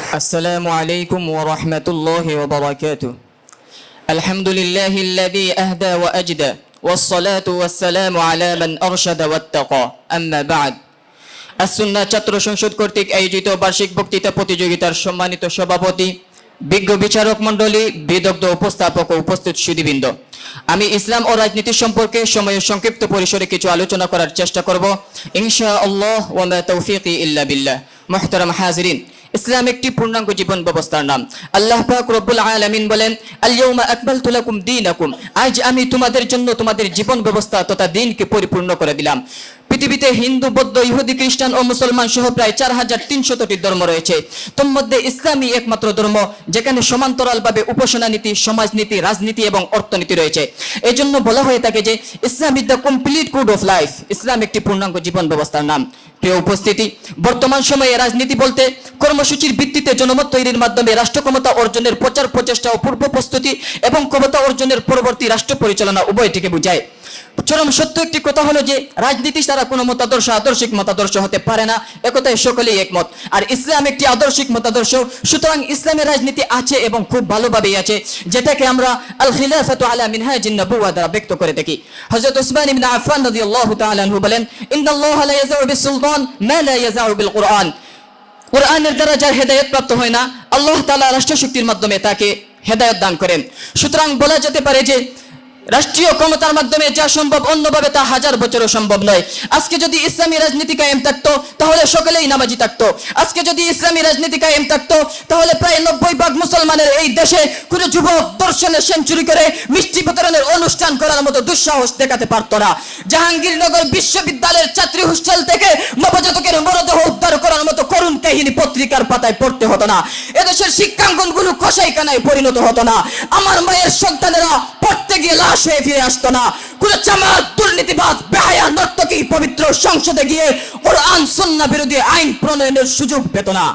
السلام عليكم ورحمة الله وبركاته. الحمد لله الذي أهدى وأجدى والصلاة والسلام على من أرشد واتقى أما بعد. السنة ছাত্র সংসদ কর্তৃক আয়োজিত বার্ষিক বক্তৃতা প্রতিযোগিতার সম্মানিত সভাপতি, বিজ্ঞ বিচারক মণ্ডলী, বিদগ্ধ উপস্থাপক ও উপস্থিত সুধীবৃন্দ, আমি ইসলাম ও রাজনীতি সম্পর্কে সময়ের সংক্ষিপ্ত পরিসরে কিছু আলোচনা করার চেষ্টা করব ইনশাআল্লাহ ওয়া মা তাওফীকি ইল্লা বিল্লাহ। মুহতারাম হাজিরিন, ইসলাম একটি পূর্ণাঙ্গ জীবন ব্যবস্থার নাম। আল্লাহ পাক রব্বুল আলামিন বলেন, আল ইয়াউমা আকমালতু লাকুম দীনাকুম, আজ আমি তোমাদের জন্য তোমাদের জীবন ব্যবস্থা তথা দ্বীনকে পরিপূর্ণ করে দিলাম। পৃথিবীতে হিন্দু, বৌদ্ধ, ইহুদি, খ্রিস্টান ও মুসলমান সহ প্রায় 4300টি ধর্ম রয়েছে। তোর মধ্যে ইসলামই একমাত্র ধর্ম যেখানে সমান্তরালভাবে উপাসনা নীতি, সমাজনীতি, রাজনীতি এবং অর্থনীতি রয়েছে। এই জন্য বলা হয়ে থাকে যে Islam is the complete code of life. ইসলাম একটি পূর্ণাঙ্গ জীবন ব্যবস্থার নাম। প্রিয় উপস্থিতি, বর্তমান সময়ে রাজনীতি বলতে কর্মসূচির ভিত্তিতে জনমত তৈরির মাধ্যমে রাষ্ট্র ক্ষমতা অর্জনের প্রচার প্রচেষ্টা ও পূর্ব প্রস্তুতি এবং ক্ষমতা অর্জনের পরবর্তী রাষ্ট্র পরিচালনা উভয়টিকে বোঝায়। চরম সত্য একটি কথা হলো যে রাজনীতি ছাড়া কোনো মতাদর্শ আদর্শিক মতাদর্শ হতে পারে না, একথায় সকলেই একমত। আর ইসলাম একটি আদর্শিক মতাদর্শ, সুতরাং ইসলামের রাজনীতি আছে এবং খুব ভালোভাবেই আছে, যেটাকে আমরা আল খিলাফাতু আলা মিনহাজিন নবুওয়া দ্বারা ব্যক্ত করে থাকি। হযরত উসমান ইবনে আফফান রাদিয়াল্লাহু তাআলা আনহু বলেন, ইন্নাল্লাহা লা ইয়াযাউ বিস-সুলতান মা লা ইয়াযাউ বিল-কুরআন। কুরআনের দ্বারা যার হেদায়েত প্রাপ্ত হয় না, আল্লাহ তাআলা রাষ্ট্রশক্তির মাধ্যমে তাকে হেদায়েত দান করেন। সুতরাং বলা যেতে পারে যে রাষ্ট্রীয় ক্ষমতার মাধ্যমে যা সম্ভব অন্যভাবে তা হাজার বছরও সম্ভব নয়। আজকে যদি ইসলামী রাজনীতি কায়েম থাকতো তাহলে সকলেই নামাজি থাকতো। আজকে যদি ইসলামী রাজনীতি কায়েম থাকতো তাহলে প্রায় 90% মুসলমানের এই দেশে কোনো যুবক দর্শনে সেঞ্চুরি করে মিষ্টি বিতরণের অনুষ্ঠান করার মতো দুঃসাহস দেখাতে পারতো না। জাহাঙ্গীরনগর বিশ্ববিদ্যালয়ের ছাত্রী হোস্টেল থেকে নবজাতকের মরদেহ উদ্ধার করার মতো করুণ কাহিনী পত্রিকার পাতায় পড়তে হতো না। এদেশের শিক্ষাঙ্গনগুলো কসাইখানায় পরিণত হতো না। আমার মায়ের সন্তানেরা পড়তে গিয়ে লাশ হয়ে ফিরে আসতো না। কোন জামাত, দুর্নীতিবাজ, বেহায়া নর্তকী পবিত্র সংসদে গিয়ে কোরআন সুন্নাহ বিরোধী আইন প্রণয়নের সুযোগ পেত না।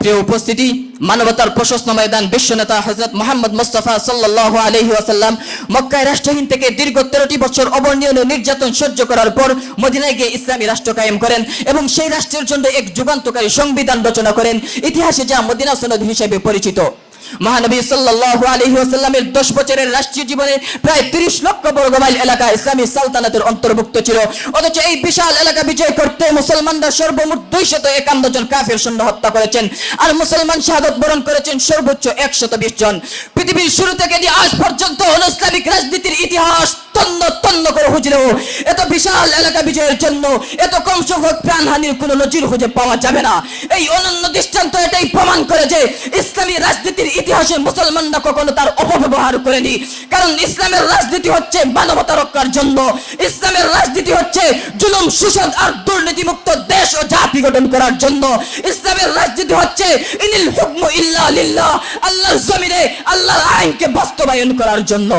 প্রিয় উপস্থিতি, মানবতার প্রশস্ত ময়দান বিশ্বনেতা হযরত মুহাম্মদ মুস্তাফা সাল্লাল্লাহু আলাইহি ওয়াসাল্লাম মক্কায় রাষ্ট্রহীন থেকে দীর্ঘ 13টি বছর অবর্ণনীয় নির্যাতন সহ্য করার পর মদিনায় গিয়ে ইসলামী রাষ্ট্র কায়েম করেন এবং সেই রাষ্ট্রের জন্য এক যুগান্তকারী সংবিধান রচনা করেন, ইতিহাসে যা মদিনা সনদ হিসেবে পরিচিত। মহানবী সাল্লাল্লাহু আলাইহি ওয়াসাল্লামের 10 বছরের রাষ্ট্রীয় জীবনে প্রায় 30 লক্ষ বর্গ মাইল এলাকা ইসলামী সালতানাতের অন্তর্ভুক্ত ছিল। অথচ এই বিশাল এলাকা বিজয় করতে মুসলমানরা সর্বমোট 251 জন কাফের সৈন্য হত্যা করেছেন, আর মুসলমান শাহাদাত বরণ করেছেন সর্বোচ্চ 120 জন। পৃথিবীর শুরু থেকে নিয়ে আজ পর্যন্ত অনৈসলামিক রাজনীতির ইতিহাস তন্ন তন্ন করে খুঁজলেও এত বিশাল এলাকা বিজয়ের জন্য এত কম সংখ্যক প্রাণহানির কোনো নজির খুঁজে পাওয়া যাবে না। এই অনন্য দৃষ্টান্ত এটাই প্রমাণ করে যে ইসলামী রাজনীতির ইতিহাসে মুসলমানরা কখনো তার অপব্যবহার করেনি। কারণ ইসলামের রাজনীতি হচ্ছে মানবতা রক্ষার জন্য। ইসলামের রাজনীতি হচ্ছে জুলুম, শোষণ আর দুর্নীতিমুক্ত দেশ ও জাতি গঠন করার জন্য। ইসলামের রাজনীতি হচ্ছে ইনিল হুকমু ইল্লা লিল্লাহ, আল্লাহর জমিনে আল্লাহর আইনকে বাস্তবায়ন করার জন্য।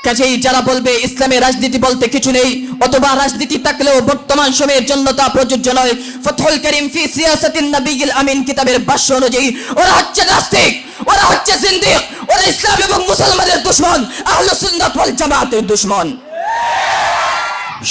কাজেই যারা বলবে ইসলামের রাজনীতি বলতে কিছু নেই অথবা রাজনীতি থাকলেও বর্তমান সময়ের জন্য তা প্রযোজ্য নয়, ফাতহুল কারীম ফি সিয়াসাতিন নবিয়্যিল আমিন কিতাবের ভাষ্য অনুযায়ী ওরা হচ্ছে নাস্তিক, ওরা হচ্ছে জিন্দিক, ওরা ইসলাম এবং মুসলমানের দুশমন, আহলে সুন্নাত ওয়াল জামাতের দুশমন।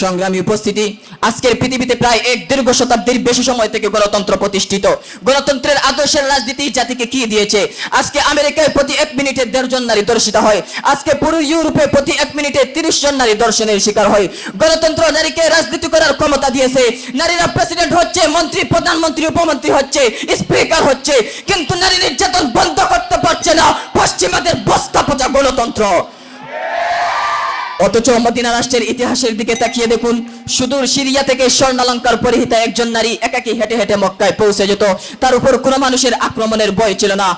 সংগ্রামী উপস্থিতি, আজকের পৃথিবীতে প্রায় এক দীর্ঘ শতাব্দীর বেশি সময় থেকে গণতন্ত্র প্রতিষ্ঠিত। গণতন্ত্রের আদর্শের রাজনীতি জাতিকে কি দিয়েছে? আজকে আমেরিকায় প্রতি 1 মিনিটে 1.5 জন নারী ধর্ষিত হয়। আজকে পুরো ইউরোপে প্রতি 1 মিনিটে 30 জন নারী ধর্ষণের শিকার হয়। গণতন্ত্র নারীকে রাজনীতি করার ক্ষমতা দিয়েছে। নারীরা প্রেসিডেন্ট হচ্ছে, মন্ত্রী, প্রধানমন্ত্রী, উপমন্ত্রী হচ্ছে, স্পিকার হচ্ছে, কিন্তু নারী নির্যাতন বন্ধ করতে পারছে না পশ্চিমাদের বস্তা পচা গণতন্ত্র। অথচ মদিনা রাষ্ট্রের ইতিহাসের দিকে তাকিয়ে দেখুন, সুদূর সিরিয়া থেকে স্বর্ণালঙ্কার পরিহিতা একজন নারী একাকী হেঁটে হেঁটে মক্কায় পৌঁছে যেত, তার উপর কোনো মানুষের আক্রমণের ভয় ছিল না।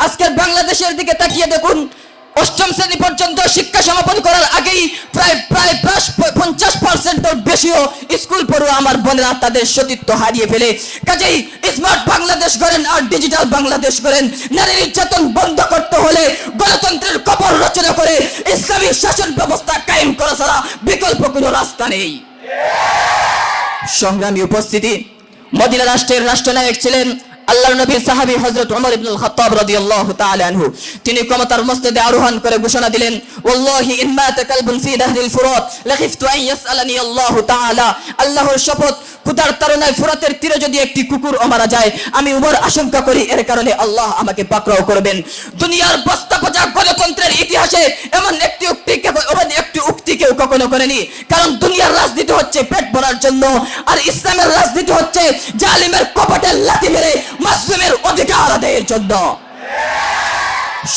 আজকের বাংলাদেশের দিকে তাকিয়ে দেখুন, 8ম শ্রেণী পর্যন্ত শিক্ষা সমাপন করার আগেই প্রায় 50% বেশিও স্কুল পড়ুয়া আমার বোনেরা তাদের সতীত্ব হারিয়ে ফেলে। কাজেই স্মার্ট বাংলাদেশ করেন আর ডিজিটাল বাংলাদেশ করেন। নারী নির্যাতন বন্ধ করতে হলে গণতন্ত্রের কবর রচনা করে ইসলামী শাসন ব্যবস্থা কায়েম করা ছাড়া বিকল্প কোনো রাস্তা নেই। সংগ্রামী উপস্থিতি, মদিনা রাষ্ট্রের রাষ্ট্রনায়ক ছিলেন আল্লাহর নবী সাহাবী হযরত ওমর ইবনুল খাত্তাব রাদিয়াল্লাহু তাআলা আনহু তিনি ক্ষমতার মসনদে আরোহণ করে ঘোষণা দিলেন, ওয়াল্লাহি ইন মাতা কালবুন ফি দাহরিল ফুরাত লাখিফতু আন ইয়াসআলানি আল্লাহু তাআলা, আল্লাহর শপথ, ক্ষুধার তাড়নায় ফুরাতের তীরে যদি একটি কুকুর মারা যায়, আমি উমর আশঙ্কা করি এর কারণে আল্লাহ আমাকে পাকড়াও করবেন। দুনিয়ার বস্তা পচা গণতন্ত্রের ইতিহাসে এমন একটি উক্তি কেউ কখনো করেনি, কারণ দুনিয়ার রাজনীতি হচ্ছে পেট ভরার জন্য, আর ইসলামের রাজনীতি হচ্ছে জালিমের কপটে লাথি মেরে মুসলিমের অধিকার আদায়ের জন্য।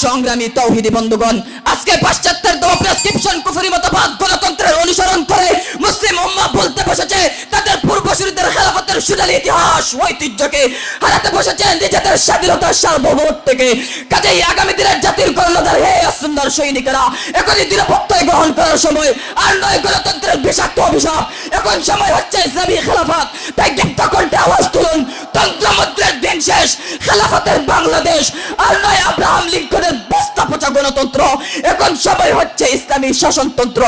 সংগ্রামী তাওহীদি বন্ধুগণ, আজকে পাশ্চাত্যের প্রেসক্রিপশন কুফরি মতবাদ গণতন্ত্রের অনুসরণ করে মুসলিম উম্মাহ বলতে বসেছে তাদের পূর্বসূরীদের খেলাফতের সুনালি ইতিহাস ঐতিহ্যকে হারাতে বসেছে নিজেদের স্বাধীনতার সার্বভৌমত্ব থেকে। কাজেই আগামী দিনের জাতির কর্ণধার হে সুন্দর সৈনিকেরা, এখনই নিরাপত্তা গ্রহণ করার সময়, আর নয় গণতন্ত্রের বিষাক্ত অভিশাপ। এখন সময় হচ্ছে ইসলামী খেলাফত। তাই দীপ্ত কণ্ঠে আওয়াজ তুলুন, তন্ত্রমন্ত্রের দিন শেষ, খেলাফতের বাংলাদেশ, আর নয় আব্রাহাম লিঙ্কনের বস্তা পচা গণতন্ত্র। এখন সময় হচ্ছে ইসলামী শাসনতন্ত্র।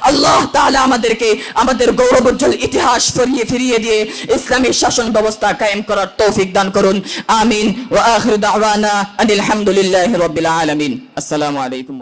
আল্লাহ তাআলা আমাদেরকে আমাদের গৌরবোজ্জ্বল ইতিহাস ফিরিয়ে দিয়ে ইসলামী শাসন ব্যবস্থা কায়েম করার তৌফিক দান করুন। আমিন। ওয়া আখিরু দাওয়ানা আনিল হামদুলিল্লাহি রাব্বিল আলামিন। আসসালামু আলাইকুম।